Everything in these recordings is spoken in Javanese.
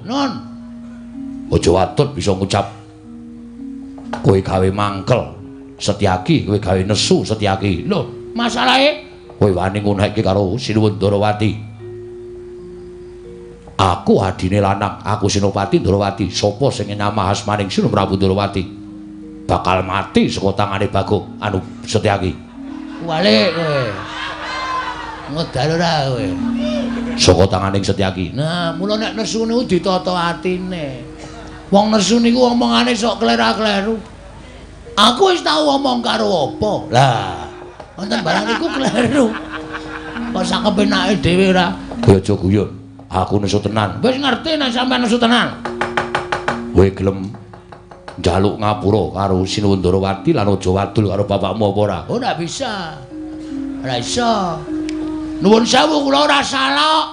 Nun. Aja watut bisa ngucap. Kowe gawe mangkel Setyaki, kowe gawe nesu Setyaki. Lho, masalahe kowe wani ngunekke karo Sinuwun Ndrawati. Aku adine lanang, aku Senopati Ndrawati. Sapa sing nyamah asmaning Sinuwun Prabu Ndrawati bakal mati saka tangane Bagong anu Setyaki. Wale kowe. Ngedal ora kowe. Saka tanganing Setyaki. Nah, mula nek nesu niku ditata atine. Wong nesu niku omongane sok klera-kleru. Aku wis tau ngomong karo apa? Lah, wonten barang niku kleru. Kok sak kepenake dhewe ora. Ya aja guyon. Aku nesu tenan. Wis ngerti nek sampean nesu tenan. Kowe gelem njaluk ngapura karo Sinuwun Ndrawati lan aja wadul karo bapakmu apa ora? Oh, ndak bisa. Ora iso. Nuwun sewu kula ora salah.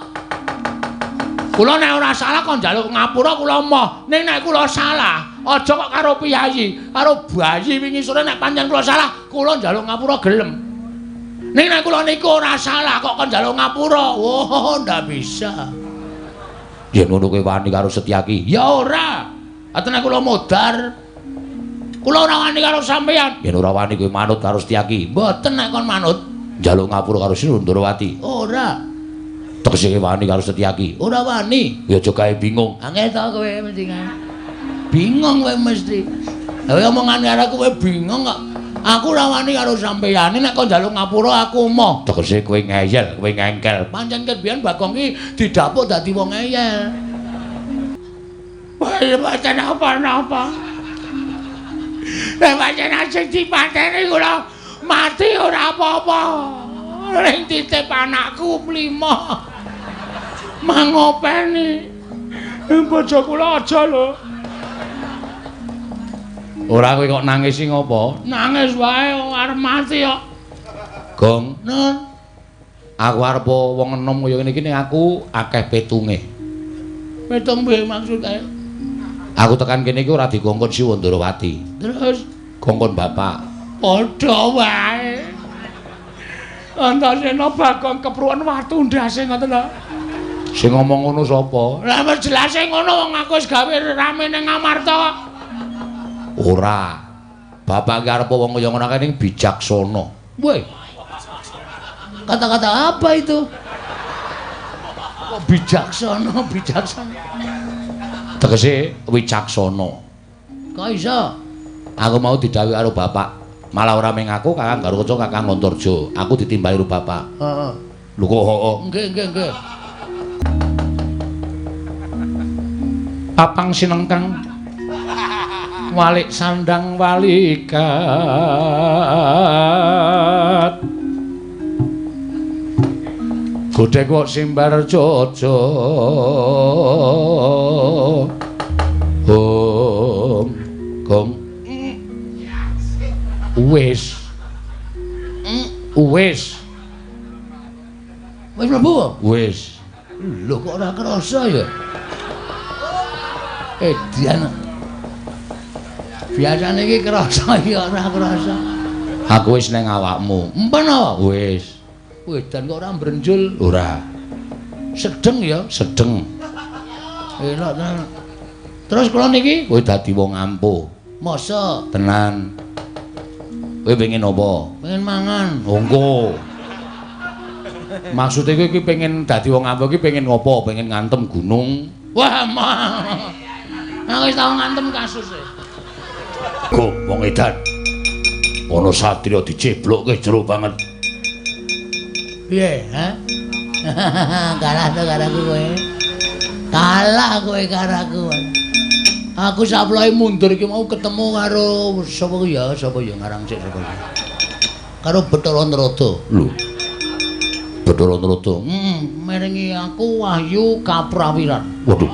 Kula nek ora salah kok njaluk ngapura kula moh. Ning nek kula salah, aja kok karo piyayi, karo bayi wingi sore nek pancen kula salah, kula njaluk ngapura gelem. Ning nek kula niku ora salah kok njaluk ngapura. Oh, ndak bisa. Yen ngono kowe wani karo Setyaki? Ya ora. Atene kula modar. Kula ora wani karo sampeyan. Yen ora wani kowe manut karo Setyaki, mboten nek kon manut njaluk ngapura karo Sinuwun Ndrawati. Ora. Tegese wani karo Setyaki. Ora wani. Ya aja gawe bingung. Angel to kowe mesti kan. Bingung kowe mesti. Lah omongan karo kowe bingung kok. Aku ora wani karo sampeyan. Nek kok njaluk ngapura aku moh. Tegese kowe ngeyel, kowe ngengkel. Pancen ket biyen Bagong iki didapuk dadi wong ngeyel. Wah, pancen apa-apa. Nek pancen asing dipateni kula mati ora apa-apa. Ning titip anakku mlima. Mangopeni. Bojo kula aja lho. Ora kowe kok nangis sing ngopo? Nangis wae arep mati kok. Gong, Nun. Aku arep wong enom kaya ngene iki ning aku akeh petunge. Petung piye maksudnya? Aku tekan kene iki ora dikongkon Sinuwun Ndrawati. Terus kongkon bapak. Padha wae. Antasena Bagong kepruken watu ndase ngoten lho. Sing ngomong ngono sapa? Lah wis jelas ngono wong aku wis gawe rame ning Ngamarta kok. Ora. Bapak ki arep wong kaya ngono kene bijaksana. Woi. Kata-kata apa itu? Kok bijaksana, bijaksana. Tegese wicaksana. Kok iso? Aku mau didhawuhi karo bapak. Malah ora meng aku Kakang Garukaca Kakang Antarja. Aku ditimbali karo bapak. Heeh. Lho kok heeh. Nggih. Papang sinengkang walik sandang walikat. Godhek kok simbar jojo. Gong. Wis. Wis mlebu? Wis. Lho kok ora krasa ya? Edian. Biasane iki krasa ya ora krasa. Aku wis ning awakmu. Empen apa? Wis. Wedan kok ora mbrenjul? Ora. Sedeng ya? Sedeng. Elok tenan. Terus kula niki kowe dadi wong ampuh. Masa? Tenan. Kowe pengen apa? Pengen mangan. Monggo. Maksude kowe iki pengen dadi wong ampuh iki pengen ngopo? Pengen ngantem gunung. Wah, mah. Aku wis tau ngantem kasuse. Kok wong edan. Ana satriya diceblokke jero banget. Piye, ha? Kalah to karo kowe. Kalah kowe karo aku. Aku saploe mundur iki mau ketemu karo sapa ya ngarang sik sapa ya. Karo Bathara Narada. Lho. Bathara Narada. Merengi aku wahyu kaprawiran. Waduh.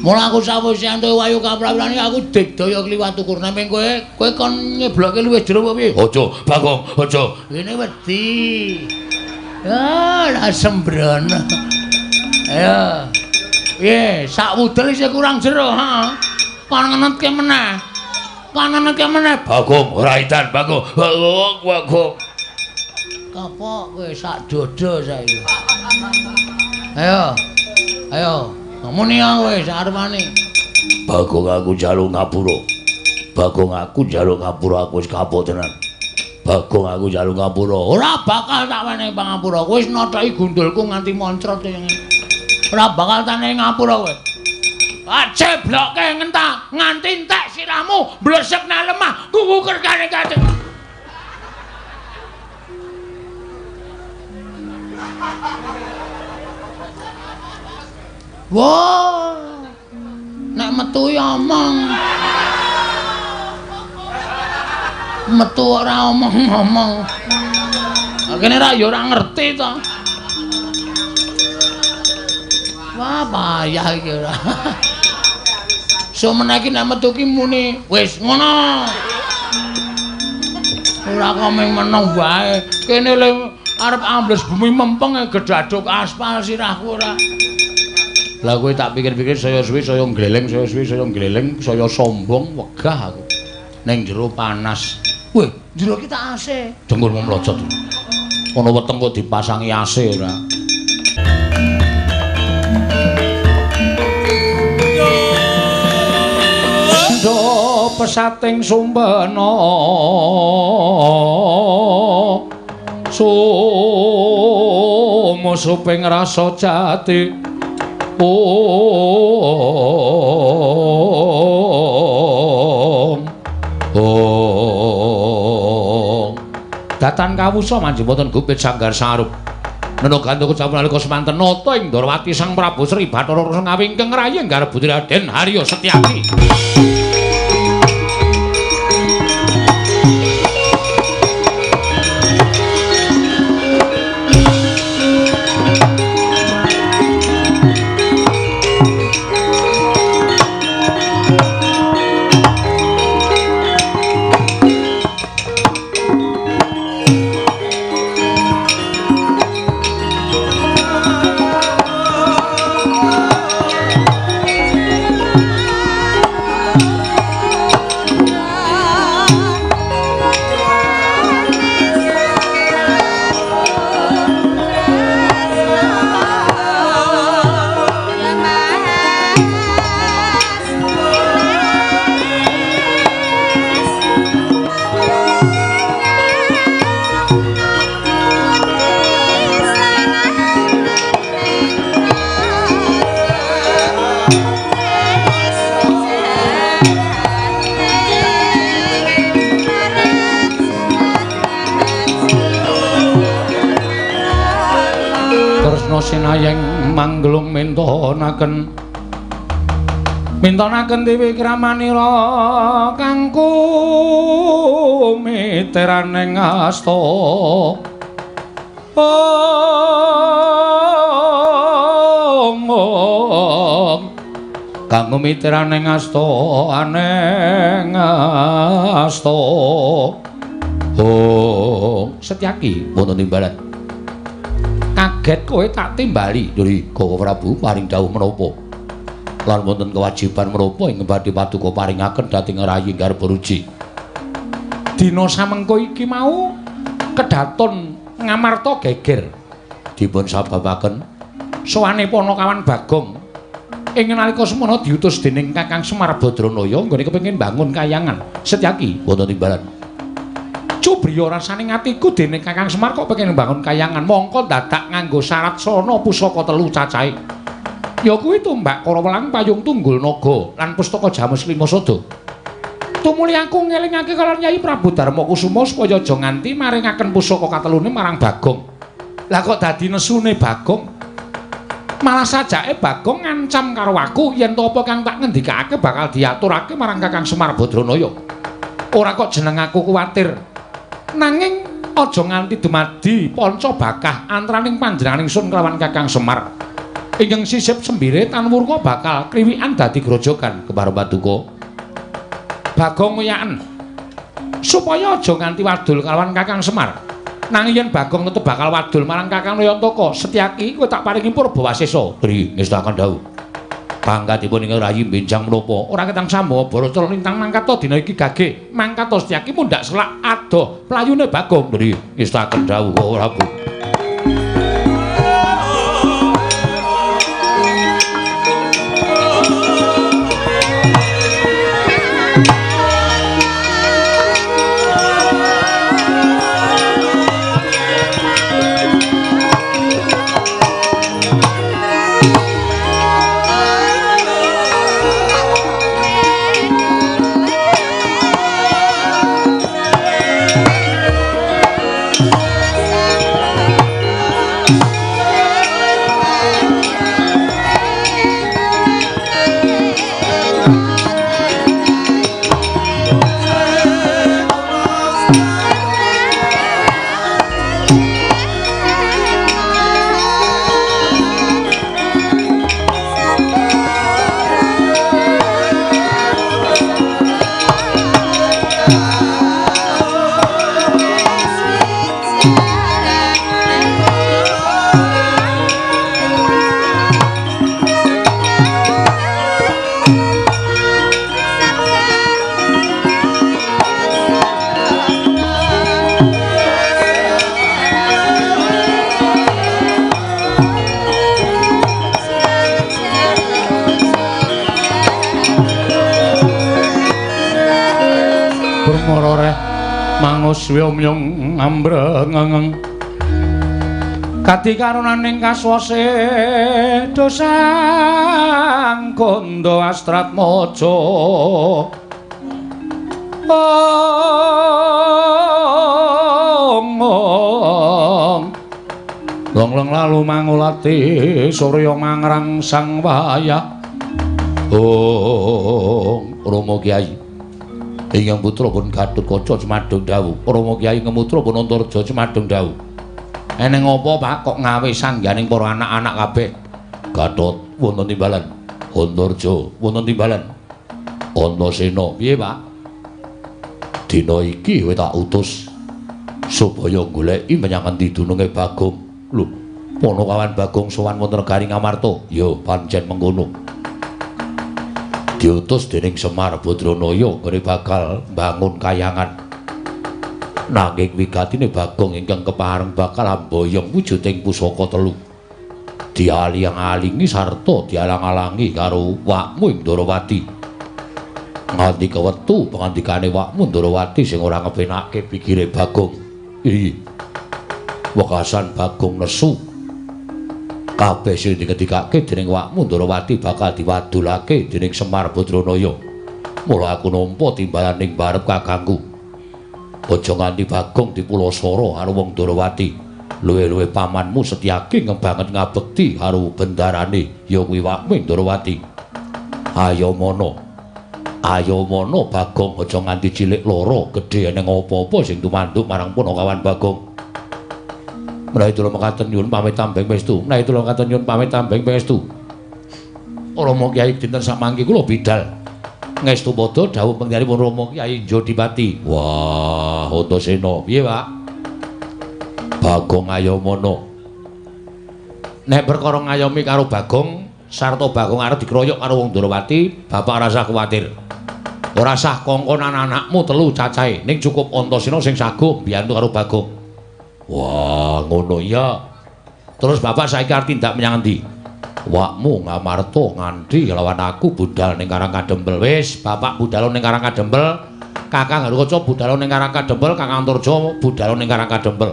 Mula aku sawise entuk wahyu kaprawiran iki aku digdaya kliwat ukur nang kowe kon nyeblokke luwih jero apa piye? Aja, Bagong, aja. Kene wedi. Ya, lah sembrono. Ayo. Piye, sak wudel isih kurang jero, ha. Kon ngenetke meneh. Bagong, ora edan, Bagong. Bagong. Kapok kowe sak dodo saiki. Ayo. Ayo, muni kowe sarepane. Bagong aku njaluk ngapura. Bagong aku njaluk ngapura aku wis kapok tenan. Bagong aku njaluk ngapura. Ora bakal tak wenehi pangapura. Kowe wis nothoki gundulku nganti moncrot yang. Ora bakal tak wenehi ngapura kowe. Jebloke ngentah nganti entek sirahmu blesek nang lemah kuku kerkane kate. Wah, nek metu ya omong. Metu ora omong-omong. Kene ra ya ora ngerti to. Wah, payah iki ora. Semene iki nek metu ki muni wis ngono. Ora komeng meneng wae. Kene le arep ambles bumi mempeng gedaduk aspal sirahku ora. Lah kowe tak pikir-pikir saya suwi saya gleleng, saya suwi saya gleleng, saya sombong, wegah aku. Ning jero panas. Weh, jero ki tak AC. Dengkulmu mlojot. Ana weteng kok dipasangi AC ora. Do pesating sumbana. Sumusuping rasa jati. Datan kawusa manjing gupit sanggar sarup. Nena gantung kecampur nalika semanten nata ing Ndrawati Sang Prabu Sri Bathara Rasa ngawingkeng rayi garep Putri Raden Harya Setyaki. Sinayeng manglung mintonaken dewi kramanira kang kumiteraning asta kang kumiteraning asta aneng asta Setyaki wonten timbalan kaget kowe tak timbali Duri Gawa Prabu paring dawuh menapa lan wonten kewajiban menapa ing badhe paduka paringaken dhateng rayi garep ruji dina samengko iki mau kedaton ngamarta geger dipun sababaken sowane Panakawan Bagong ing nalika semana diutus dening Kakang Semar Badranaya nggone kepengin bangun kayangan Setyaki wonten timbalan Cubriya rasane ngatiku dene Kakang Semar kok pengen bangun kayangan mongko dadak nganggo syarat sona pusaka 3 cacahe. Ya kuwi tumbak Karawelang Payung Tunggul Naga lan pustaka Jamus Lima Sada. Tumuli aku ngelingake kaliyan Nyai Prabu Darma Kusuma supaya aja nganti maringaken pusaka katelune marang Bagong. Lah kok dadi nesune Bagong? Malah sajake Bagong ngancam karo aku yen to apa kang tak ngendikake bakal diaturake marang Kakang Semar Badranaya. Ora kok jeneng aku kuwatir. Nanging aja nganti dumadi panca bakah antaraning panjenengan ingsun kelawan Kakang Semar. Ingkang sisip sembire tan wurna bakal kriwikan dadi grojogan keparo paduka. Bagong ngoyaken supaya aja nganti wadul kelawan Kakang Semar. Nanging yen Bagong tetep bakal wadul marang Kakang Nayantaka, Setyaki kowe tak paringi Purbawasesa. Dri ngestaken dawuh. Pangkatipun ing rayi benjang menapa ora ketang sambung Baracara lintang mangkata dina iki gage mangkata Setyaki mundhak selak adoh playune Bagong Dri ngestaken dawuh Prabu oreh mangus wyomyong ambrengeng kadikaronaning kaswase dosang kondo astrat mojo Longlong lalu mangulati surya mangrang sang wayah Rama Kyai ingkang putra pun Gatotkaca Cemadung dawuh Rama Kyai ngemutra pun Antarja Cemadung dawuh eneng apa Pak kok ngawe sangganing para anak-anak kabeh Gatot wonten timbalan Antarja wonten timbalan Antasena piye Pak dina iki kowe tak utus supaya goleki menyang endi dununge Bagong lho Ponokawan Bagong sowan wonten negari Ngamarta ya pancen mengkono diutus dening Semar Badranaya kene bakal bangun kayangan nanging wigatine Bagong ingkang kepareng bakal amboyong wujuding pusaka telu dialing-alingi sarta dialang-alangi karo wakmu ing Ndarawati nganti kewetu pangandikane wakmu Ndarawati sing ora ngepenake pikire Bagong iki wekasan Bagong nesu kabeh sing diketikake dening wakmu Ndarawati bakal diwadulake dening Semar Badranaya mula aku nampa timbalan ning barep kakangku aja nganti Bagong dipulasara karo wong Ndarawati luwe-luwe pamanmu Setyaki ngebanget ngabekti karo bendarane ya kuwi wakmu Ndarawati ayo mono Bagong aja nganti cilik loro gedhe eneng apa-apa sing tumanduk marang Ponokawan Bagong menawi kula mekaten nyuwun pamit tambeng pangestu Rama Kyai dinten samangke kula bidal ngestu padha dawuh penggalipun Rama Kyai Jodipati wah Antasena piye Pak Bagong Ayamana nek perkara ngayomi karo Bagong sarta Bagong arep dikeroyok karo wong Ndarawati bapak ora usah kuwatir ora usah kongkonan anakmu telu cacahe ning cukup Antasena sing saguh mbiyantu karo Bagong wah ngono ya terus bapak saiki arep tindak menyang endi wakmu Ngamarta nganti lawan aku budal ning Karang Kadempel wis bapak budal ning Karang Kadempel Kakang Garukaca budal ning Karang Kadempel Kakang Antarja budal ning Karang Kadempel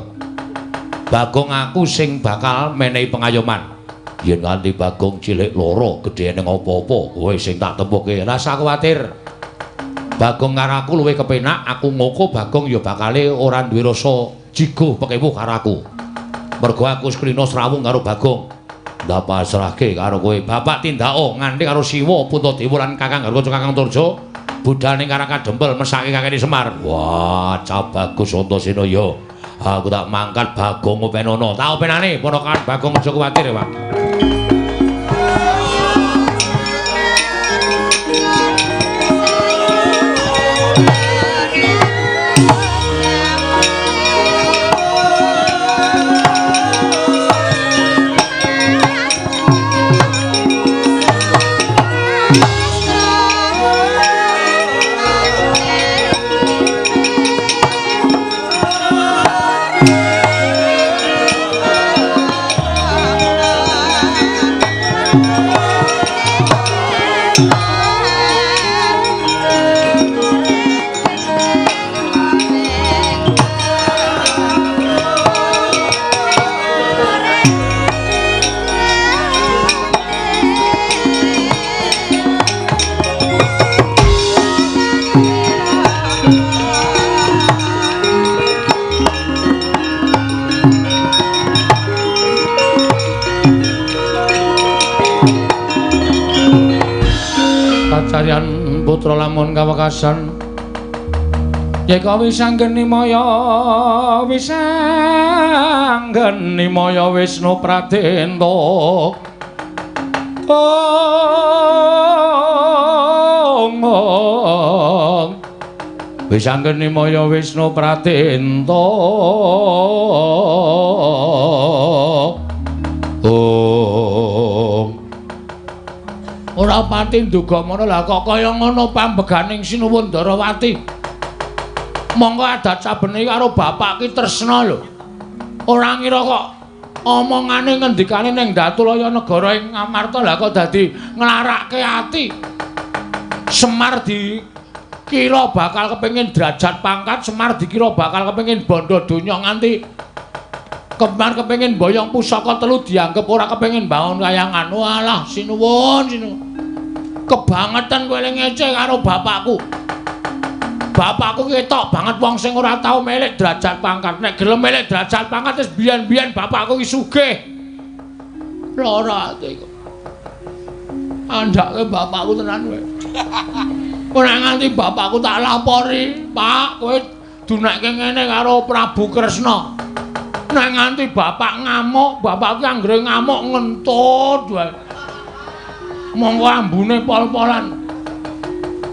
Bagong aku sing bakal menehi pengayoman yen nganti Bagong cilik loro gedhe ning apa-apa kowe sing tak tempuke ora usah kuwatir Bagong karo aku luwih kepenak aku ngoko Bagong ya bakale ora duwe rasa jigo pekewuh karo aku mergo aku skrina srawung karo Bagong ndak pasrahke karo kowe bapak tindako nganti karo Siwa Puntadewa lan Kakang Garukaca Kakang Antarja budal ning Karang Kadempel mesake Kakang Semar wah ca bagus Antasena ya aku tak mangkat Bagong openono tak openane Ponokawan Bagong aja kuwatir ya Pak Caryan putra lamun kawekasan yeka wisanggeni maya Wisnu Pradenta wisanggeni maya Wisnu Pradenta ora pati nduga ngono lah kok kaya ngono pambeganing Sinuwun Ndarawati monggo adat saben iki karo bapak ki tresna lho ora ngira kok omongane ngendikane ning Datulaya negara ing Ngamarta lah kok dadi nglarake ati Semar kira bakal kepengin derajat pangkat, Semar dikira bakal kepengin bondo donya nganti Kembar kepengin boyong pusaka telu dianggep ora kepengin bangun kayangan. Walah, sinuwun, kebangetan kowe ngece karo bapakku. Bapakku ketok banget wong sing ora tau melek derajat pangkat. Nek gelem melek derajat pangkat wis biyen-biyen bapakku iki sugih. Lara ati kok. Andake bapakku tenan kowe. Ora nganti bapakku tak lapori, Pak, kowe dunekke ngene karo Prabu Kresna. Nek nganti bapak ngamuk, bapakku anggere ngamuk ngentut wae. Monggo ambune pol-polan.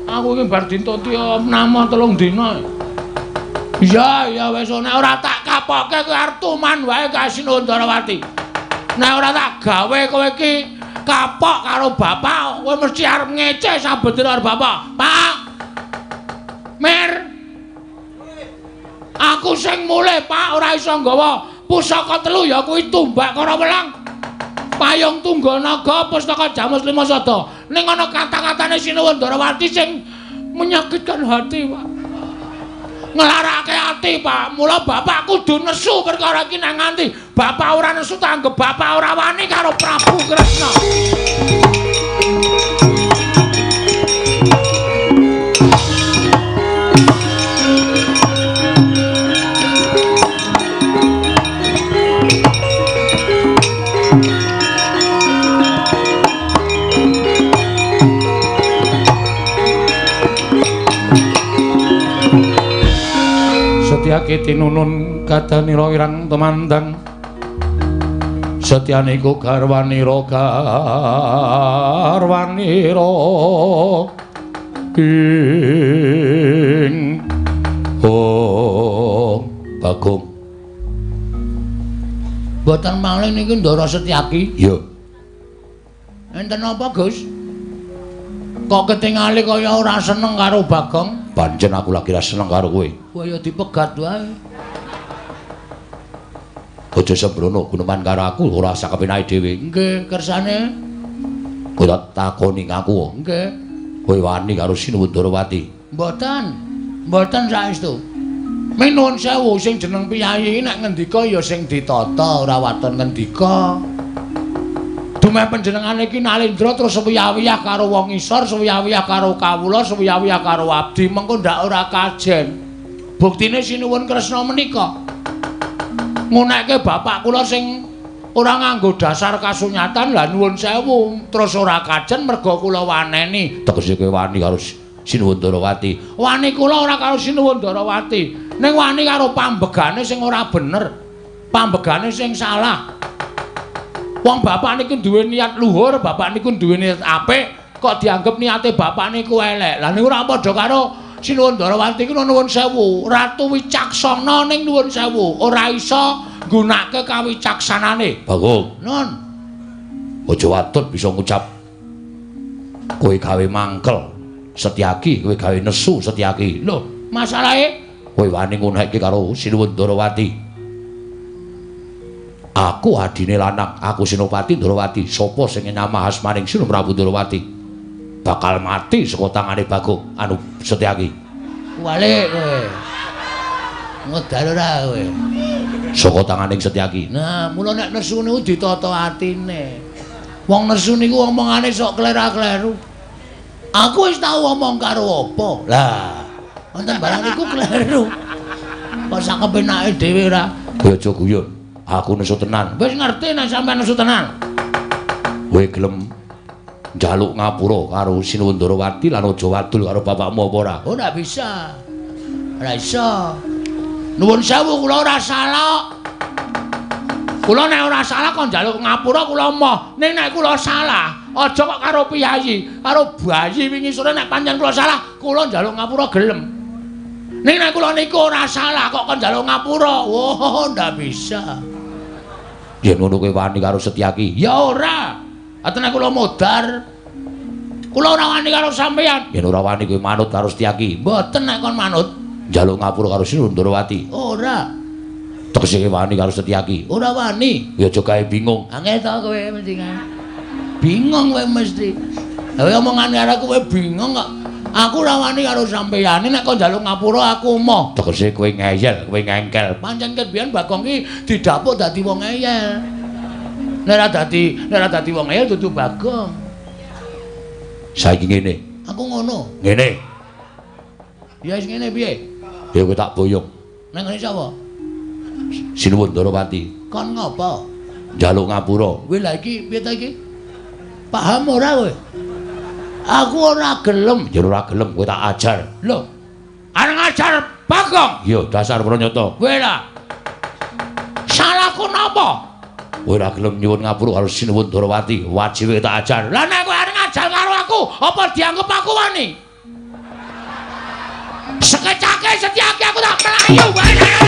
Aku iki bar dintuti nama 3 dina. Iya, wis nek ora tak kapoke kowe arep tuman wae kae Sinuwun Darawati. Nek ora tak gawe kowe iki kapok karo bapak, kowe mesti arep ngece sabener karo bapak. Pak. Mir. Aku sing mulih, Pak, ora iso nggawa pusaka telu ya kuwi tumbak karo welang. Payung Tunggal Naga Pustaka Jamus Lima Sada. Ning ana kata-katane Sinuwun Darawati sing menyakitkan hati, Pak. Nglarake ati, Pak. Mula bapak kudu nesu perkara iki nang nganti bapak ora nesu tak anggap bapak ora wani karo Prabu Kresna. Setyaki tinunun kadanira irang temandang Setyane iku garwanira ing Bagong. Boten malih niki Ndara Setyaki. Iya. Enten apa, Gus? Kok ketingali kaya ora seneng karo Bagong? Pancen aku lagi ra seneng karo kowe. Kaya dipegat wae. Aja sembrono guneman karo aku ora sak kepenake dhewe. Nggih, kersane. Kowe tak takoni ngaku. Nggih. Kowe wani karo Sinuwun Darawati. Mboten saestu. Ming nuwun sewu sing jeneng piyayi nek ngendika ya sing ditata ora waton ngendika. Dumeh panjenengan iki nalindra terus suwiyah-wiyah karo wong isor, suwiyah-wiyah karo kawula, suwiyah-wiyah karo abdi, mengko ndak ora kajen. Buktine Sinuwun Kresna menika ngunekke bapak kula sing ora nganggo dasar kasunyatan, lah nuwun sewu, terus ora kajen merga kula waneni. Tegese kowe wani karo Sinuwun Darawati. Wani kula ora karo Sinuwun Darawati, ning wani karo pambegane sing ora bener, pambegane sing salah. Wong bapak niku duwe niat luhur, bapak niku duwe niat apik, kok dianggep niate bapak niku elek. Lah niku ora padha karo Sinuwun Darawati iku nuwun sewu, ratu wicaksana ning nuwun sewu, ora iso nggunakake kawicaksanane. Bagong. Nun. Aja watut bisa ngucap kowe gawe mangkel Setyaki, kowe gawe nesu Setyaki. Lho, masalahe kowe wani ngunekke karo Sinuwun Darawati. Aku adine lanang, aku Senopati Darawati. Sapa sing nyamah asmaning Sinuwun Prabu Darawati bakal mati saka tangane Bagong anu Setyaki. wale kowe. Ngedal ora kowe. Saka tanganing Setyaki. Nah, mula nek nesu niku ditata atine. Wong nesu niku omongane sok klera-kleru. Aku wis tau omong karo apa? Lah, wonten barang niku kleru. Kok sak kepenake dhewe ora. Kowe aja guyon. Aku nesu tenan. Wis ngerti nek sampean nesu tenan. Kowe gelem njaluk ngapura karo Sinuwun Darawati lan aja wadul karo bapakmu apa ora? Ora bisa. Ora iso. Nuwun sewu kula ora salah. Kula nek ora salah kok njaluk ngapura kula moh. Ning nek kula salah, aja kok karo piyayi, karo bayi wingi sore nek pancen kula salah, kula njaluk ngapura gelem. Ning nek kula niku ora salah kok njaluk ngapura. Oh, ndak bisa. Yen ngono kowe wani karo Setyaki. Ya ora. Atene kula modar. Kula ora wani karo sampeyan. Yen ora wani kowe manut karo Setyaki. Mboten nek kon manut. Njaluk ngapura karo Sinuwun Darawati. Ora. Tegese kowe wani karo Setyaki. Ora wani. Ya aja gawe bingung. Angel to kowe mesti kan. Bingung kowe mesti. Kowe omongane karo kowe bingung kok Aku ora wani karo sampeyane nek kok njaluk ngapura aku emoh. Tegese kowe ngeyel, kowe ngengkel. Pancen ket biyen Bagong ki didapuk dadi wong ngeyel. Nek ora dadi wong ngeyel dudu Bagong. Saiki ngene. Aku ngono. Ngene. Ya wis ngene piye? Ya kowe tak boyong. Nang ngene sapa? Sinuwun Darawati. Kon ngopo? Njaluk ngapura. Kowe lha iki piye ta iki? Paham ora kowe? Aku ora gelem, ya ora gelem kowe tak ajar. Lho. Arep ngajar Bagong. Iya, dasar pranyata. Kowe lah. Salahku napa? Kowe ora gelem nyuwun ngapura karo Sinuwun Darawati, wajibe tak ajar. Lah nek kowe arep ngajar karo aku, apa dianggep aku wani? Sekecake Setyaki aku tak melayu wae.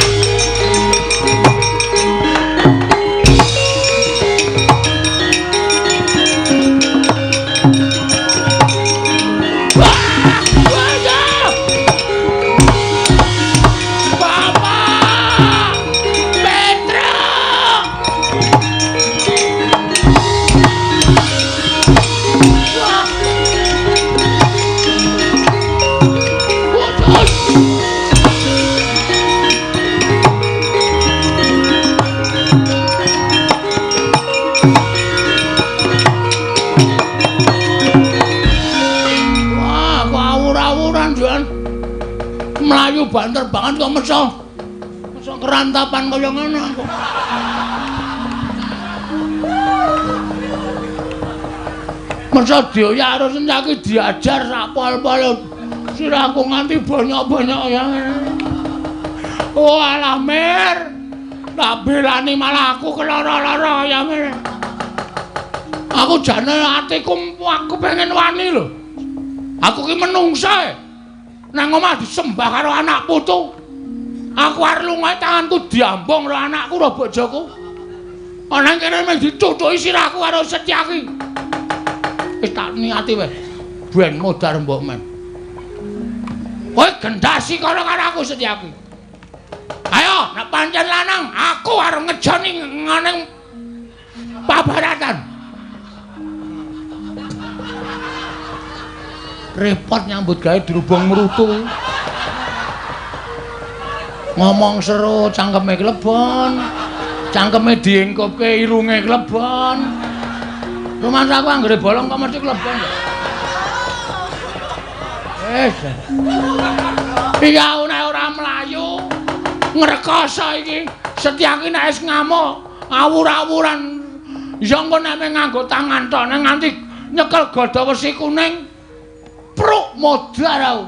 Melayu banter banget kok meso kerantapan kaya ngono aku. Meso dioyak karo Setyaki diajar sak pol-pol sirahku nganti banyak-banyak ya. Oh alah Mir. Tak belani malah aku keloro-loro ya Mir. Aku jane atiku aku pengen wani lho. Aku ki menungsa. Nang omah disembah karo anak putu. Aku arep lunga tanganku diambung karo anakku karo bojoku. Ana kene mung ditutuki sirahku karo Setyaki. Wis tak niati wae. Ben modar mbok men. Kowe gendasi karo aku Setyaki. Ayo, nek pancen lanang, aku arep ngejoni ngene pabaratan. Repot nyambut gawe dirubung mrutu. Ngomong seru cangkeme klebon. Cangkeme diengkopke irunge klebon. Rumangsaku anggere bolong kok mesti klebon. Iya nek ora mlayu ngrekoso iki Setyaki nek wis ngamuk awur-awuran ya engko nek nganggo tangan tok nek nganti nyekel godha wesi kuning pruk modar aku.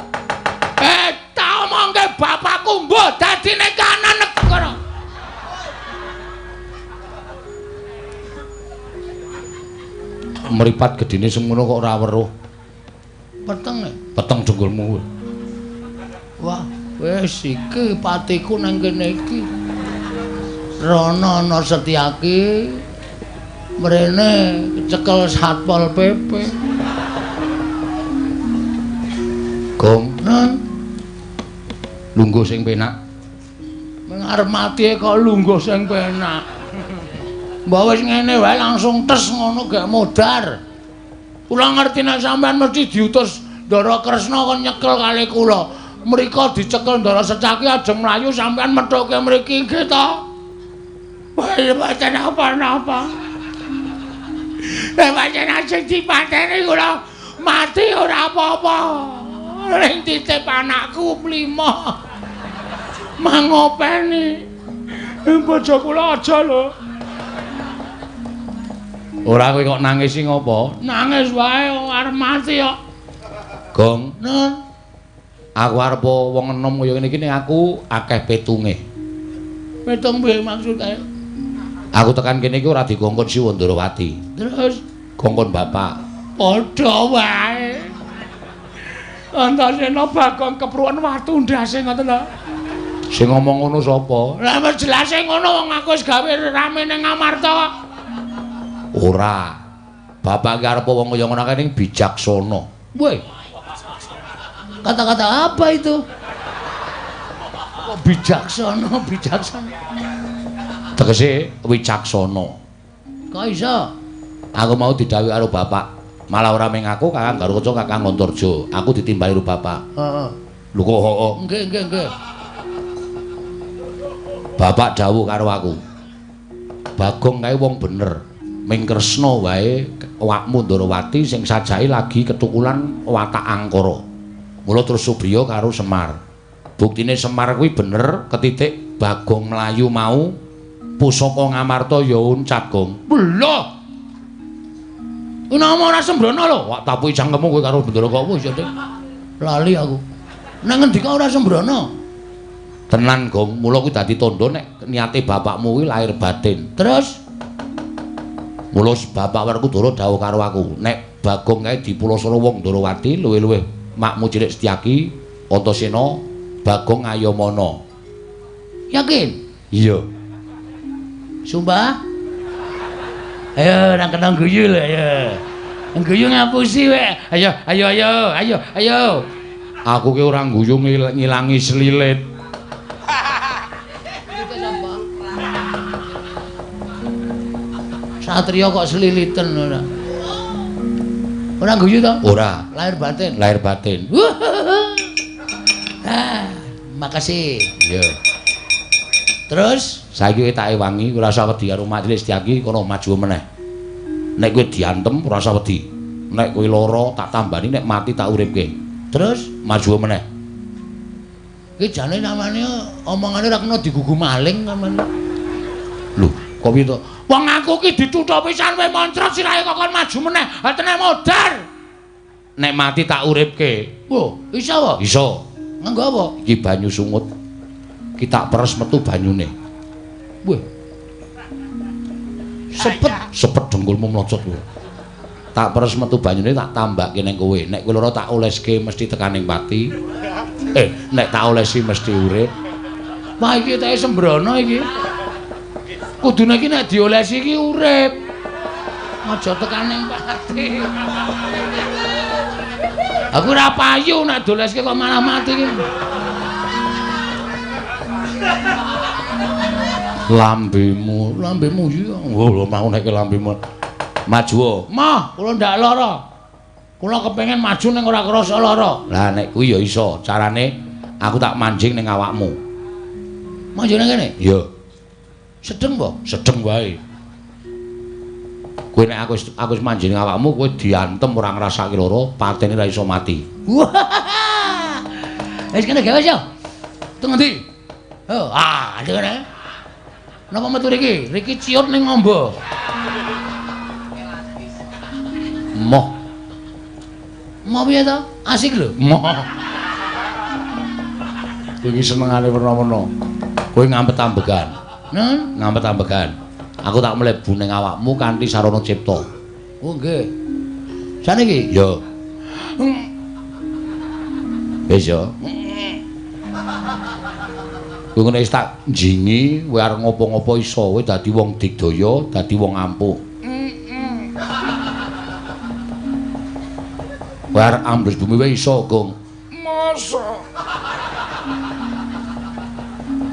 Tak omongke bapakku mbok dadine kanan negara. Meripat gedine semono kok ora weruh. Peteng jenggulmu. Wah, wis iki patiku nang kene iki. Rono ana Setyaki. Mrene kecekel Satpol PP. Gong, Nun. Lungguh sing penak. Arep mati kok lungguh sing penak. Mbok wis ngene wae langsung tes ngono gak modar. Kula ngerti nek sampean mesti diutus Ndara Kresna kon nyekel kali kula. Mriko dicekel Ndara Setyaki ajeng mlayu sampean methuke mriki nggih to. Wah, pancen apa-apa. Pancen ajeng dipateni kula mati ora apa-apa. Ning titip anakku mlima. Mangopeni. Bojo kula aja lho. Ora kowe kok nangis sing ngopo? Nangis wae arep mati kok. Gong, Nun. Aku arep wong enom kaya ngene iki ning aku akeh petunge. Petung piye maksude? Aku tekan kene iki ora dikongkon Sinuwun Darawati. Terus kongkon bapak. Padha wae. Antasena Bagong kepruken watu ndase ngoten lho. Sing ngomong ngono sapa? Lah wis jelas ngono wong aku wis gawe rame ning Ngamarta kok. Ora. Bapak ki arep wong kaya ngono kene bijaksana. Woi. Kata-kata apa itu? Kok bijaksana, bijaksana. Tegese wicaksana. Kok iso? Aku mau didhawuhi karo bapak. Malah ora meng aku Kakang Garukaca Kakang Antarja. Aku ditimbali karo bapak. Heeh. Lho kok hoo. Nggih. Bapak dawuh karo aku. Bagong kae wong bener. Ming Kresna wae awakmu Ndarawati sing sajake lagi ketukulan watak angkara. Mula terus Subriya karo Semar. Buktine Semar kuwi bener ketitik Bagong mlayu mau pusaka Ngamarta ya uncat, Gong. Lho. Nama ora sembrono lho. Wak tapuhi cangkemmu kowe karo Bendara kowe ya, Dik. Lali aku. Nang ngendika ora sembrono. Tenan, Gong. Mula kuwi dadi tandha nek niate bapakmu kuwi lahir batin. Terus mula Bapak Werkudara dawuh karo aku, nek Bagong kae dipulasana wong Ndarawati luwih-luwih makmu cilik Setyaki, Antasena, Bagong Ayamana. Yakin? Iya. Sumpah? Ayo nang kena guyu lho ya. Guyu ngapusi wek. Ayo. Aku ki ora guyu ngilangi selilit. Satria kok seliliten ora. Ora guyu to? Ora. Lahir batin. Makasih. Iya. Terus saiki tak ewangi ora usah wedi karo Mak Cilik Setyaki kono maju meneh. Nek kowe diantem ora usah wedi. Nek kowe lara tak tambani nek mati tak uripke. Terus maju meneh. Iki jane namane omongane ora kena digugu maling namane. Lho, kok piye to? Wong aku ki dituthuk pisan wae moncrot sirahe kok kon maju meneh. Atene modar. Nek mati tak uripke. Wo, iso apa? Iso. Nganggo apa? Iki banyu sungut. Ki tak peres metu banyune. Wah. Sepet dengkulmu mlocot kowe. Tak peres metu banyune tak tambake ning kowe. Nek kowe lara tak oleske mesti tekaning pati. Nek tak olesi mesti urip. Wah iki teke sembrono iki. Kudune iki nek diolesi iki urip. Aja tekaning pati. Aku ora payu nek doleske kok malah mati iki. Lambemu iya. Lho mau nek lambemu. Maju. Mah, kula ndak lara. Kula kepengin maju ning ora krasa lara. Lah nek kuwi ya iso. Carane aku tak manjing ning awakmu. Manjing ning kene? Iya. Sedeng po? Sedeng wae. Kowe nek aku wis manjing ning awakmu, kowe diantem ora ngrasake lara, patene ra iso mati. Wis kene gawe yo. Teng ndi? Oh, kene. Napa metu riki? Riki ciut ning ngombo. Moh. Moh piye to? Asik lho. Moh. Kowe iki senengane werna-werna. Kowe ngampet-ambegan. Nen, ngampet-ambegan. Aku tak mlebu ning awakmu kanthi sarana cipta. Oh, nggih. Saniki? Ya. Wis ya. Kowe ngene wis tak njingi, kowe arep ngopo-ngopo iso, kowe dadi wong digdaya, dadi wong ampuh. Kowe arep ambles bumi wae iso, Gong. Masa?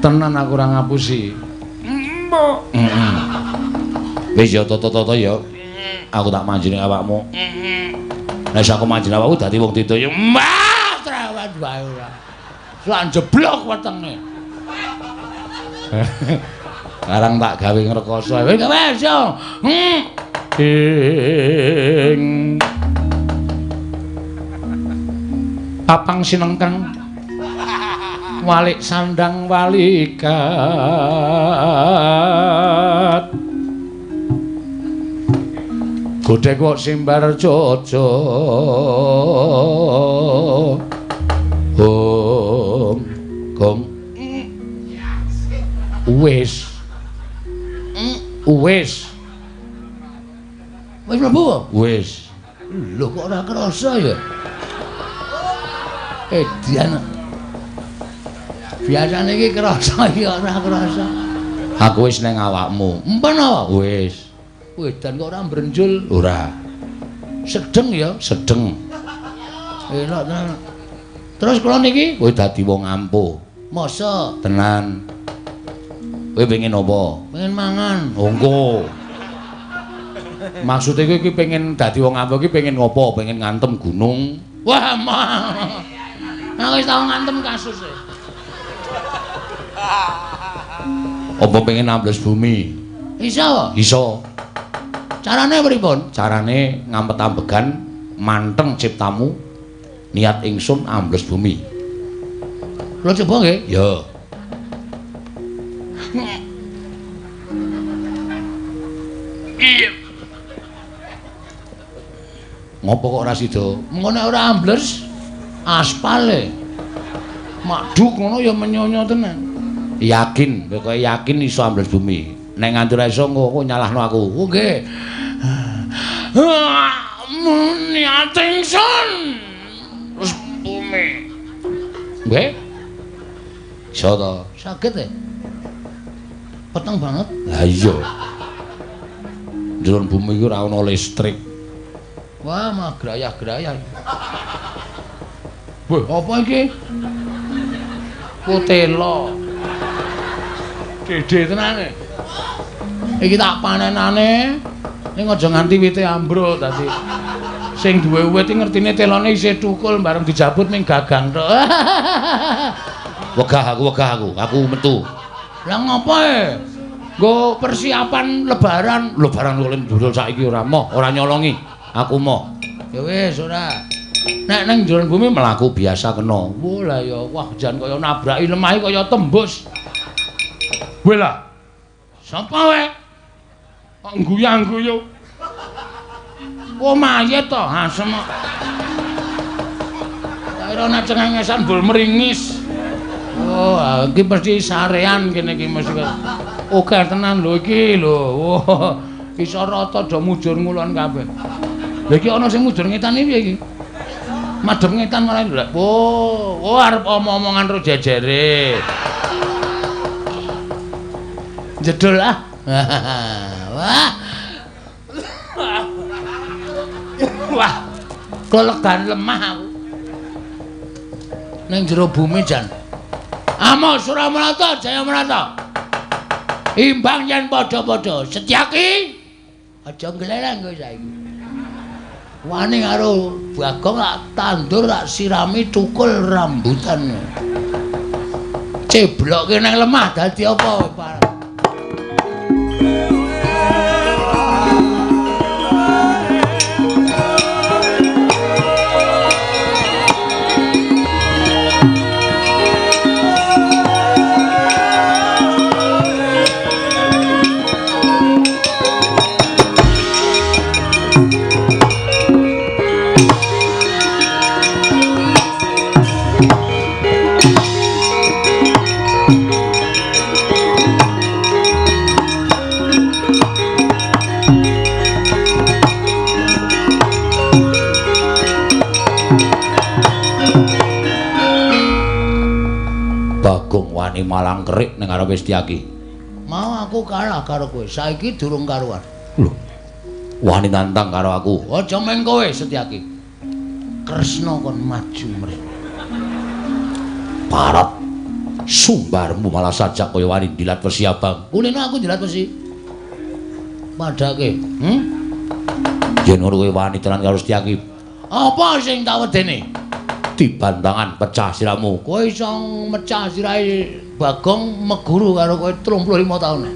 Tenan aku ora ngapusi. Mbok. Wis ya toto-toto ya. Aku tak manjing awakmu. Nek aku manjing awakmu dadi wong digdaya, mbah trawan wae ora. Lan jeblok wetenge. Sekarang tak gawe ngrekoso. Wis wis yo. Papang sinengkang walik sandang walikat. Godhek kok simbar jojo. Gong. Wis. Wis mlebu? Wis. Lho kok ora krasa ya? Edian. Biasane iki krasa iki ora krasa. Aku wis ning awakmu. Empen apa? Wis. Wedan kok ora mbrenjul? Ora. Sedeng ya? Sedeng. Enak tenan. Terus kula niki kowe dadi wong ampuh. Masa? Tenan. Kowe pengen apa? Pengen mangan. Engko. Maksude kowe iki pengen dadi wong apa iki pengen ngopo? Pengen ngantem gunung. Wah, mah. Aku wis tau ngantem kasus e. Apa pengen ambles bumi? Iso. Iso. Carane pripun? Carane ngampet-ambegan manteng ciptamu niat ingsun ambles bumi. Kula coba nggih? Ya. Iya. Ngopo kok ora sida? Mengko nek ora ambles aspal e. Makduk ngono ya menyonyo tenan. Yakin, kowe yakin iso ambles bumi. Nek nganti ora iso kok nyalahno aku. Oh nggih. Niat ingsun terus bumi. Nggih? Iso to? Saged e. Peteng banget. Lah iya. Jero bumi iku ora ana listrik. Wah, mah grayah-grayah. Wah, apa iki? Kutelo. Dede tenane. Iki tak panenane. Ning aja nganti wite ambruk dadi. Sing duwe wit iki ngertine telone isih thukul bareng dijabut ning gagang tok. Wegah aku. Aku metu. Lah ngopo e? Nggo persiapan lebaran kok ndurul saiki ora moh, ora nyolongi. Aku moh. Ya wis ora. Nek nang njuron bumi mlaku biasa kena. Wah lah ya, wah jan kaya nabraki lemah kaya tembus. Weh lah. Sapa wae? Kok guyang-guyu? Oh mayit to, asem kok. Kira nek cengengesan bol meringis. Oh, iki mesti sarean kene iki mesti. Oke tenan lho iki lho. Oh, iso rata do mujur ngulon kabeh. Lha iki ana sing mujur ngetan iki piye iki? Madhep ngetan malah lho. Oh, arep omong-omongan karo jejere. Jedul ah. Wah. Wah. Kolegan lemah aku. Ning jero bumi jan. Amo Suramarata, Jayamarata. Imbang yen padha-padha. Setyaki. Aja nglelang kowe saiki. Wani karo Bagong tak tandur tak sirami tukul rambutan. Cebloke nang lemah dadi apa Pak? Wani malang kerik ning arepe Setyaki. Mau aku kalah karo kowe. Saiki durung karuan. Lho. Wani nantang karo aku. Aja meng kowe Setyaki. Kresna kon maju mrene. Parat. Sumbarmu malah sajak kaya wani dilat wesi abang. Kulino aku dilat wesi. Padake. Yen ora kowe wani tenan karo Setyaki. Apa sing tak wedeni? Dibantangan pecah siramu. Kowe iso mecah sirahe Bagong meguru karo kowe 35 taun.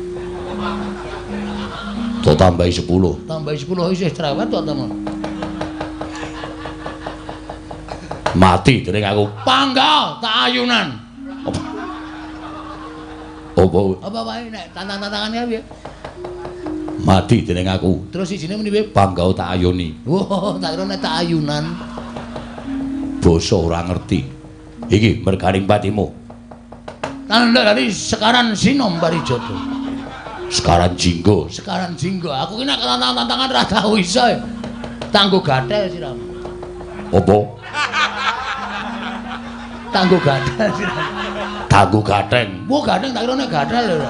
To tambahi 10. Tambahi 10 isih cerewet to temen. Mati dening aku. Panggal tak ayunan. Apa wae nek tantang-tantangane piye? Mati dening aku. Terus isine muni piye? Panggau tak ayuni. Wah, tak kira nek tak ayunan. Basa ora ngerti. Iki merganing patimu. Tanda dari sekaran sinom Barijoto. Sekaran jinggo. Sekaran jinggo. Aku ki nek tantang-tantangan ra tau iso. Tanggo gathel siramu. Apa? Tanggo gathel siramu. Tanggo gatheng. Wo gatheng tak kira nek gathel lho.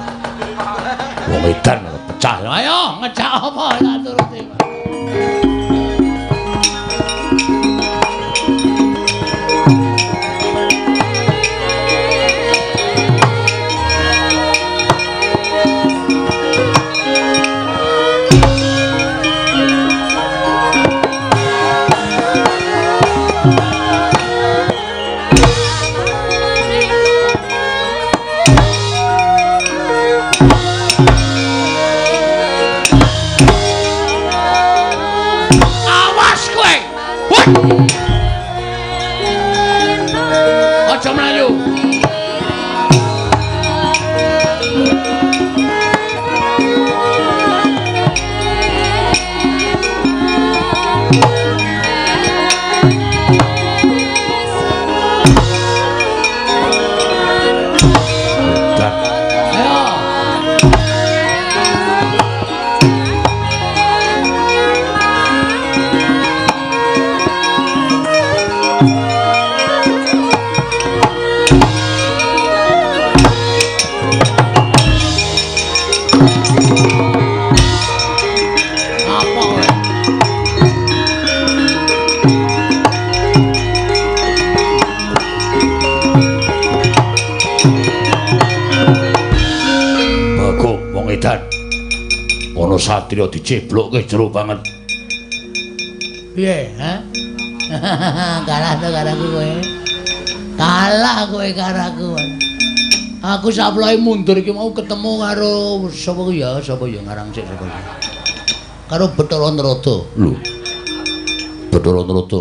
Wong edan pecah. Ayo ngejak apa tak turuti. Aja mlayu. Ana satriya diceblokke jero banget. Piye, ha? Kalah to karaku kowe. Kalah kowe karaku. Aku saploke mundur iki mau ketemu karo sapa ya? Sapa ya ngarang sik sapa ya? Karo Bathara Narada. Lho. Bathara Narada.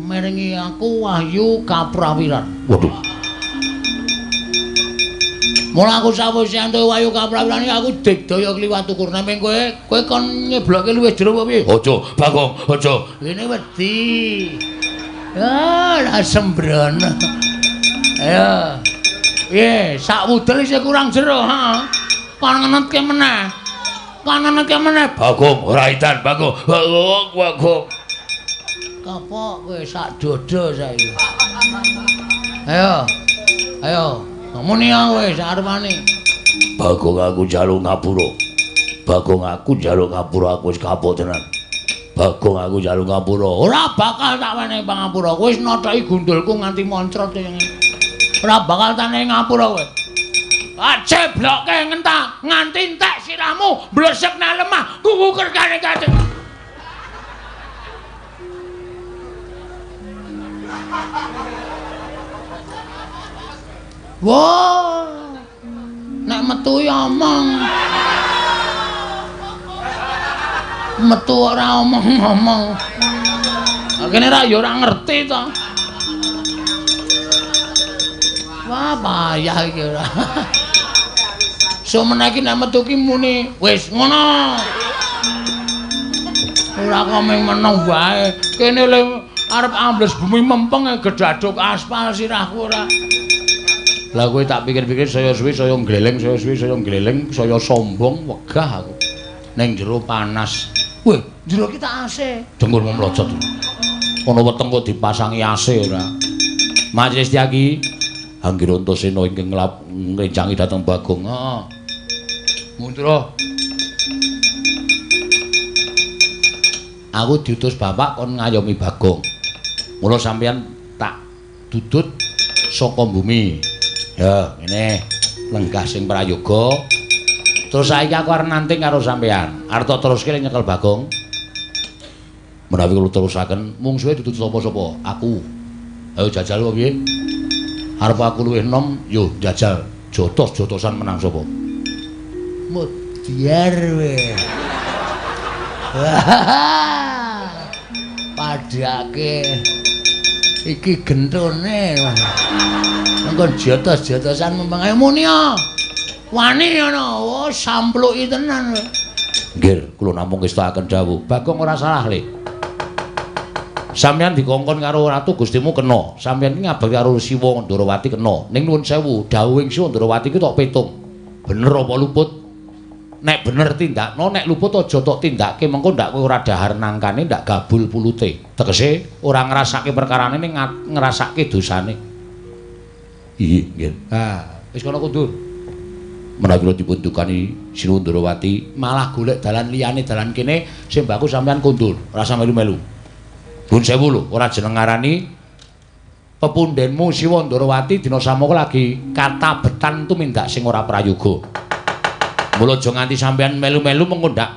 Merengi aku Wahyu Kaprawiran. Waduh. Mula aku sawise entuk Wahyu Kaprawiran iki aku digdaya kliwat ukur nang kowe kon nyeblokke luwih jero apa piye? Aja, Bagong, aja. Ini wedi. Ya, ra sembrono. Ayo. Piye, sak wudel isih kurang jero, ha? Kon ngenetke meneh. Kon ngenetke meneh. Bagong, ora edan, Bagong. Bagong. Kapok kowe sak dodo saiki. Ayo. Ayo. Muni kowe sak arepane. Bagong aku njaluk ngapura. Bagong aku njaluk ngapura aku wis kapok tenan. Bagong aku njaluk ngapura. Ora bakal tak wenehi pangapura. Kowe wis nothoki gundulku nganti moncrot yang. Ora bakal tak wenehi ngapura kowe. Aceblokke ngentah nganti entek sirahmu blesek nang lemah kuku kerkane kate. Wah, nek metu ya omong. Metu ora omong-omong. Kene ra ya ora ngerti to. Wah, payah iki ora. Semene iki nek metu ki muni wis ngono. Ora komeng meneng wae. Kene le arep ambles bumi mempeng gedaduk aspal sirahku ora. Lah kowe tak pikir-pikir saya suwi saya gleleng, saya suwi saya gleleng, saya sombong, wegah aku. Ning jero panas. Weh, jero ki tak AC. Dengkulmu mlojot. Ana weteng kok dipasangi AC ora. Majelis Tyaki Anggir Antasena ingkang ngrencangi dhateng Bagong. Heeh. Mundura. Aku diutus bapak kon ngayomi Bagong. Mula sampeyan tak dudut saka bumi. Ya, ngene lenggah sing prayoga. Terus saiki aku arep nanting karo sampean. Arep teruske nyekel Bagong. Menawi kula terusaken, mungsuhe dudu sapa-sapa? Aku. Ayo jajal kok piye? Arep aku luwih enom, yo jajal. Jotos-jotosan menang sapa? Mudyar we. Padake iki gentone. Engko jotos-jotosan mempeng ayo muni ya. Wani ngono. Oh, sampluki tenan. Nggih, kula namung ngestakaken dawuh. Bagong ora salah, Le. Sampeyan dikongkon karo ratu Gustimu kena. Sampeyan iki ngabekti karo Siwa Ndarawati kena. Ning nuwun sewu, dawuhing Siwa Ndarawati ki tok petung. Bener apa luput? Nek bener tindakno, nek luput aja tok tindakke, mengko ndak kowe ora dahar nangkane, ndak gabul pulute. Tegese ora ngrasake perkarane ning ngrasake dosane. Iya, nggih. Ha, wis kono kundur. Menawi kula dipun dukani Siwa Ndarawati, malah golek dalan liyane dalan kene sing bagus sampeyan kundur, ora usah melu-melu. Nuwun sewu lho, ora jeneng ngarani pepundhenmu Siwa Ndarawati dina samangka lagi katabetan tumindak sing ora prayoga. Mula aja nganti sampeyan melu-melu mengko ndak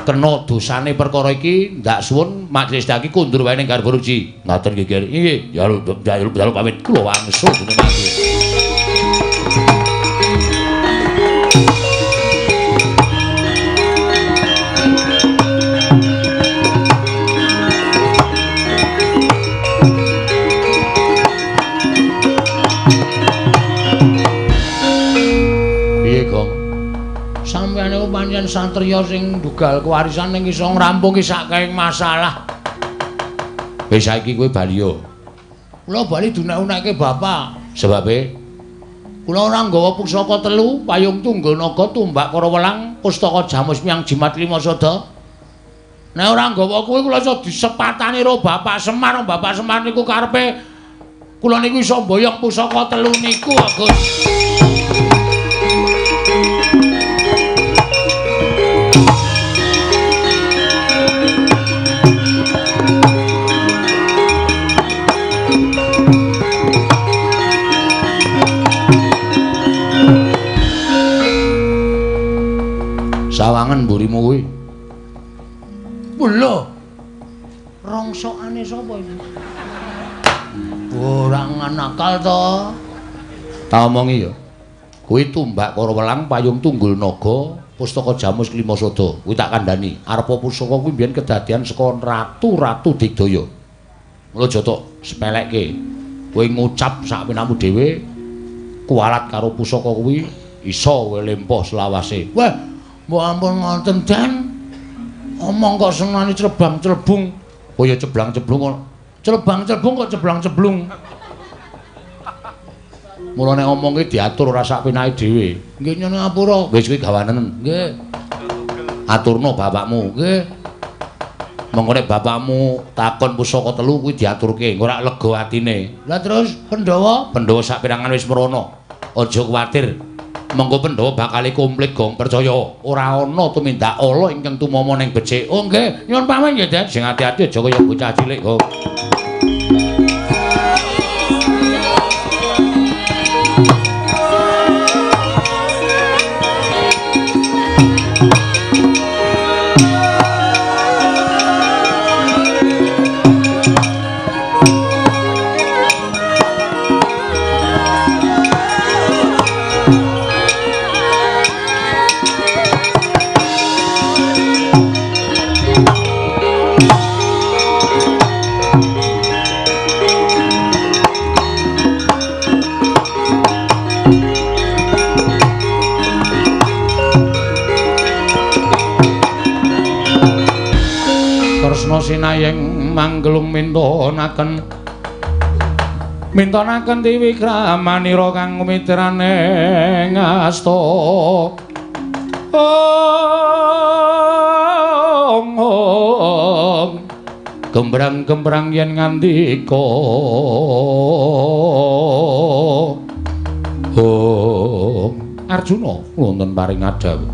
kena dosane perkara iki, ndak suwun majelis Tyaki kundur wae ning garba ruci. Ngoten nggih, Ger. Nggih, jaluk pamit kula wangsul dene mati. satriya sing ndugal kewarisan ning iso ngrampungi sakkaing masalah. Wis saiki kowe bali yo. Kula bali dunek-unekke bapak. Sebabe kula ora nggawa pusaka 3, payung tunggul naga, tumbak para welang, pustaka jamus miyang jimat 5 sada. Nek ora nggawa kuwi kula iso disepatani karo Bapak Semar. Bapak Semar niku karepe kula niku iso mboyong pusaka 3 niku, Gus. Sawangen mburimu kuwi. Lho. Rongsokane sapa iki? Ora nganakal to. Tak omongi ya. Kuwi tumbak para welang, payung tunggul naga, pustaka jamus 5 sada. Kuwi tak kandhani. Arepa pusaka kuwi biyen kedadian saka ratu-ratu Digdaya. Mula aja tok sepelekke. Kowe ngucap sak penamu dhewe kualat karo pusaka kuwi iso kowe lempoh selawase. Wah, mbok ampun ngoten, Den. Omong kok senani crebang-crebung. Oh ya ceblang-ceblung kok. Crebang-crebung kok ceblang-ceblung. Mula nek omong ki diatur ora sak penake dhewe. Nggih nyuwun ngapura. Wis kuwi gawanen. Nggih. Aturno bapakmu. Nggih. Mengko nek bapakmu takon pusaka 3 kuwi diaturke, ora lega atine. Lah terus Pandhawa? Pandhawa sak pirangan wis merono. Aja kuwatir. Mengko Pandhawa bakal komplit gong percaya ora ana tumindak ala ingkang tumama ning becik. Oh nggih, nyuwun pamit nggih, Den. Sing ati-ati aja kaya bocah cilik kok. Sinayeng manggelung mintonaken Dewi Kramanira kang mitrane ngasta gembrang-gembrang yen ngandika Arjuna wonten paring adhawu.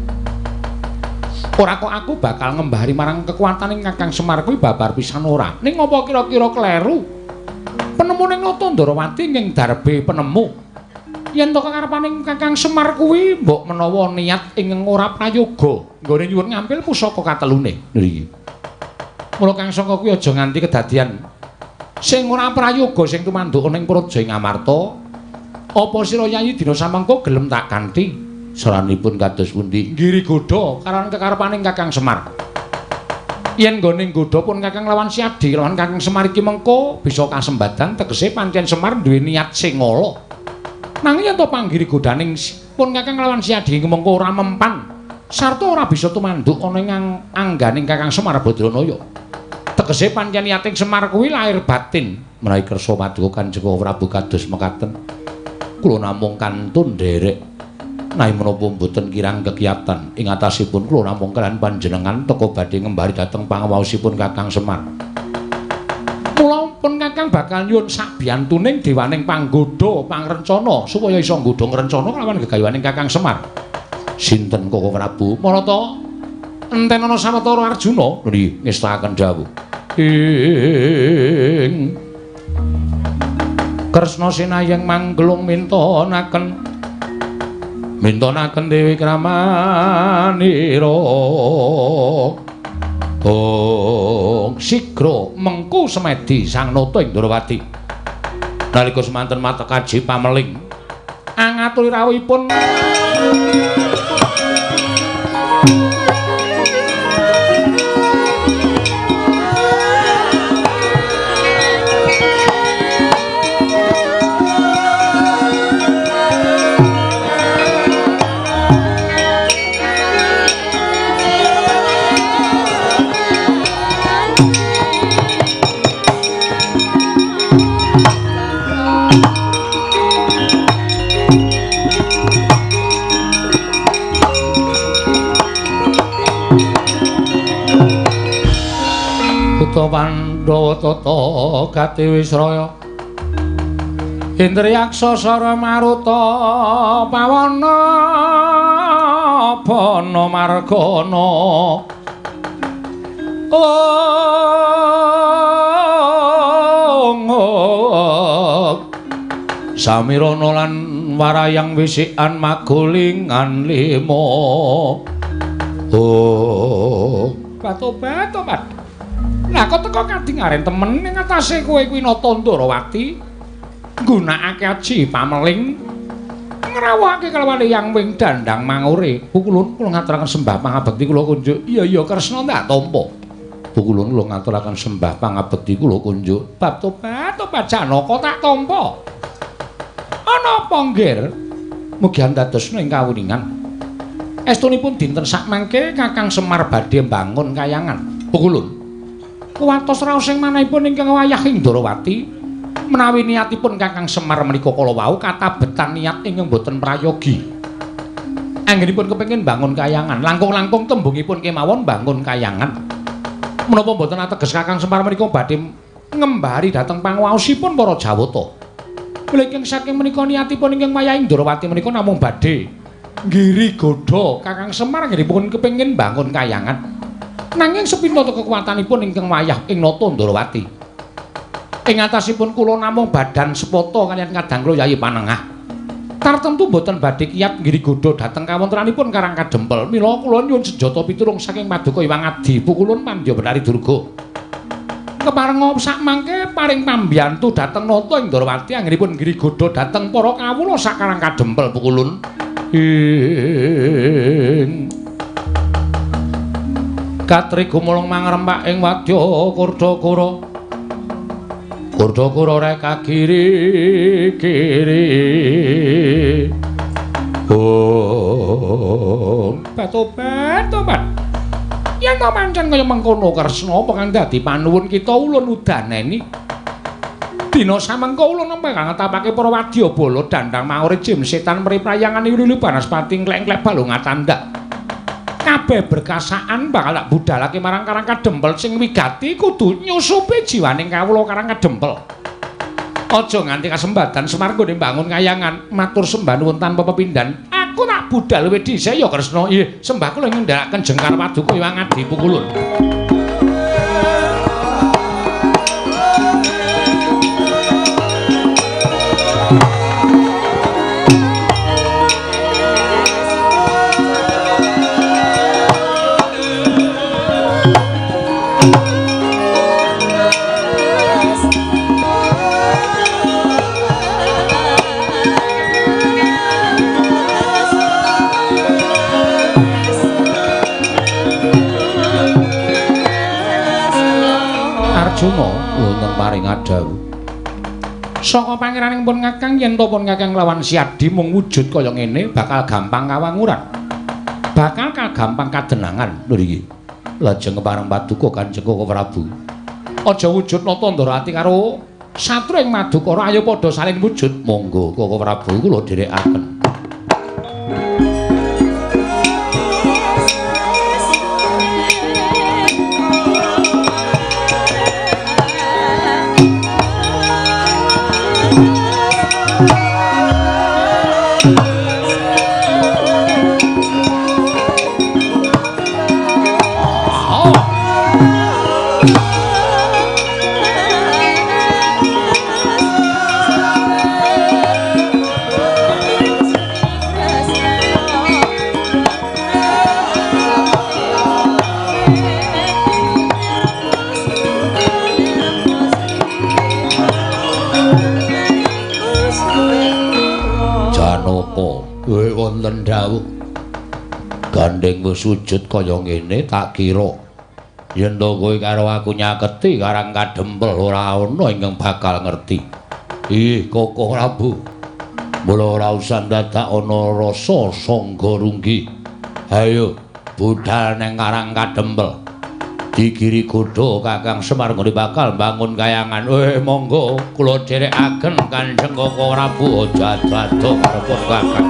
Ora kok aku bakal ngembari marang kekuwataning Kakang Semar kuwi babar pisan ora. Ning apa kira-kira kleru? Penemuning Nata Ndarawati ing darbe penemu. Yen to kekarepaning Kakang Semar kuwi mbok menawa niat ing ora prayoga, nggone nyuwun ngampil pusaka katelune niki. Mula Kang Sangka kuwi aja nganti kedadian sing ora prayoga sing tumanduk ning Praja ing Amarta. Apa sira Yayi dina samangka gelem tak ganti? Saranipun kados pundi? Giri Godha karan kekarepaning Kakang Semar. Yen nggone nggodha pun Kakang lawan Siadi lawan Kakang Semar iki mengko bisa kasembadan tegese pancen Semar duwe niat sing ala. Nanging yen to panggiri godhaning pun Kakang lawan Siadi mengko ora mempan sarta ora bisa tumanduk ana ing angganing Kakang Semar Badranaya. Tegese pancen niating Semar kuwi lahir batin menawi kersa paduka Kanjeng Prabu kados mekaten. Kula namung kantun nderek nai menapa mboten kirang kegiatan ing atasipun kula namung kalian panjenengan teka badhe ngembari dhateng pangawaosipun Kakang Semar. Mula pun Kakang bakal nyuwun sabiyantuning dewaning panggodha pangrencana supaya isa nggodha ngrencana kelawan gegayaning Kakang Semar. Sinten Koko Prabu? Mara ta enten ana sawetara Arjuna nggih ngestakaken dawuh. Ing Kresna Sinayeng manggelung mintonaken Dewi Kramanira sigra mengku semedi Sang Nata ing Ndarawati nalika semanten matekaji pameling angaturi rawuhipun Pandhawa tata gati Wisraya Indriyaksa Sara Maruta Pawana Bana Margana Samirana lan warayang wisikan magulingan 5 Tobat. Lah kok teko kadingaren temen ning atase kowe kuwi Nata Ndarawati nggunakake aji pameling ngrawuhake kelawan Hyang Wing Dandang Mangure. Pukulun kula ngaturaken sembah pangabekti kula kunjuk. Iya Kresna ndak tampa. Pukulun kula ngaturaken sembah pangabekti kula kunjuk. Bab tobat Janaka tak tampa. Ana apa nggir? Mugi andadosna ing kawuningan. Estunipun dinten sakmangke Kakang Semar badhe mbangun kayangan. Pukulun. Kuwatos raos ing manahipun ingkang wayahing Ndarawati menawi niatipun Kakang Semar menika kala wau katabetan niat ingkang boten prayogi. Anggenipun kepengin bangun kayangan, langkung-langkung tembungipun kemawon bangun kayangan. Menapa boten ateges Kakang Semar menika badhe ngembari dhateng panguwaosipun para Jawata. Mliking saking menika niatipun ingkang wayahing Ndarawati menika namung badhe nggiri godha Kakang Semar nggiripun kepengin bangun kayangan. Nanging sepinta kekuatanipun ingkang wayah ing Nata Ndarawati. Ing atasipun kula namung badan sepata kaliyan kadang kula Yayi Panengah. Tartemtu boten badhe kiyat nggiri godha dhateng kawontranipun Karang Kadempel. Mila kula nyuwun sejata pitulung saking Paduka Hyang Adi Pukulun Pandya Benari Durga. Keparenga sakmangke paring pambiyantu dhateng Nata ing Ndarawati anggenipun nggiri godha dhateng para kawula sak Karang Kadempel Pukulun. Katri gumulung mangrempak ing wadya Kurdakura. Kurdakura reka kiri-kiri. Tobat. Yen to pancen kaya mengkono Kresna pengen dadi panuwun kita ulun udaneni. Dina samengko ulun bakal ngetapake para wadyabala Dandang Mangure Jim Setan mriprayangan Lili Banaspati klek-klek balungan tandak. Kabeh berkasaan bakal tak budhalake marang Karang Kadempel sing wigati kudu nyusupi jiwaning kawula Karang Kadempel. Aja nganti kasembadan Semar nggone mbangun kayangan matur sembah nuwun tanpa pepindhan. Aku tak budhal luwih dhisik ya Kresna. Nggih, sembah kula ngundhakaken Jengkar Paduka Hyang Adi Pukulun. Arjuna wonten paring adhawu. Saka pangeranipun Kakang yen to pun Kakang lawan Siadi mung wujud kaya ngene bakal gampang kawanguran. Bakal kagampang kadenangan lho iki. Lajeng kepareng Paduka Kanjeng Koko Prabu. Aja wujud Nata Ndarawati karo satru ing Madukara ayo padha saling wujud. Monggo Koko Prabu kula dherekaken. Wonten dawuh gandeng wis sujud kaya ngene tak kira yen to kowe karo aku nyaketi Karang Kadempel ora ana ingkang bakal ngerti. Ih Koko Prabu, mula ora usah dadak ana rasa sangga runggi. Ayo budhal nang Karang Kadempel. Digiri godha Kakang Semar nggone bakal bangun kayangan. Monggo kula dherekaken Kanjeng Koko Prabu aja dadoh prapun Kakang.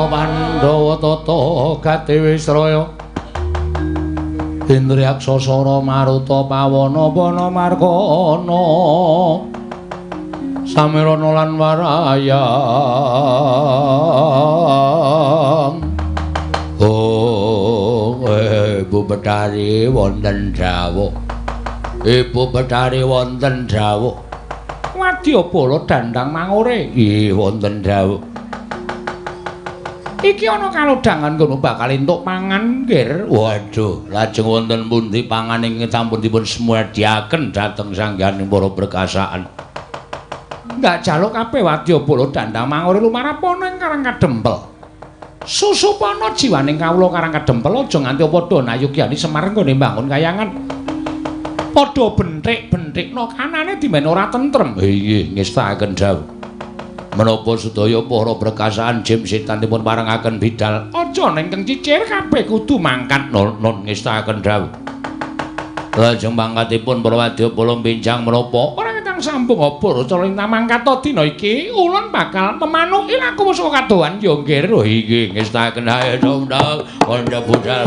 Pandhawa tata gati Wisraya Indriaksa Sara Maruta Pawana Pana Markana Samirana lan Warayang Ibu Betari wonten dawuh Ibu Betari wonten dawuh Wadyabala dandang mangure nggih wonten dawuh Iki ana kalodhangan kono bakal entuk pangan, Nggir. Waduh, lajeng wonten pundi pangan ingkang sampun dipun sumedyaken dhateng sangganing para berkasaan. Ndak jaluk kabeh wadyabala dandang mangure lumarapana ing Karang Kadempel. Susupana jiwaning kawula Karang Kadempel aja nganti padha nayogyani Semar nggone mbangun kayangan. Padha benthik-benthikna kanane dimen ora tentrem. Nggih, ngestaken dawuh. Menapa sedaya para berkasaan jim setan dipun parengaken bidal aja nengkeng cicir kabeh kudu mangkat nun ngestaken dawuh lajeng mangkatipun para wadyabala benjang menapa ora ketang sambung apa cara mangkat dina iki ulun bakal memanuki laku saka kadohan ya nggih iki ngestaken hae dong kandha budal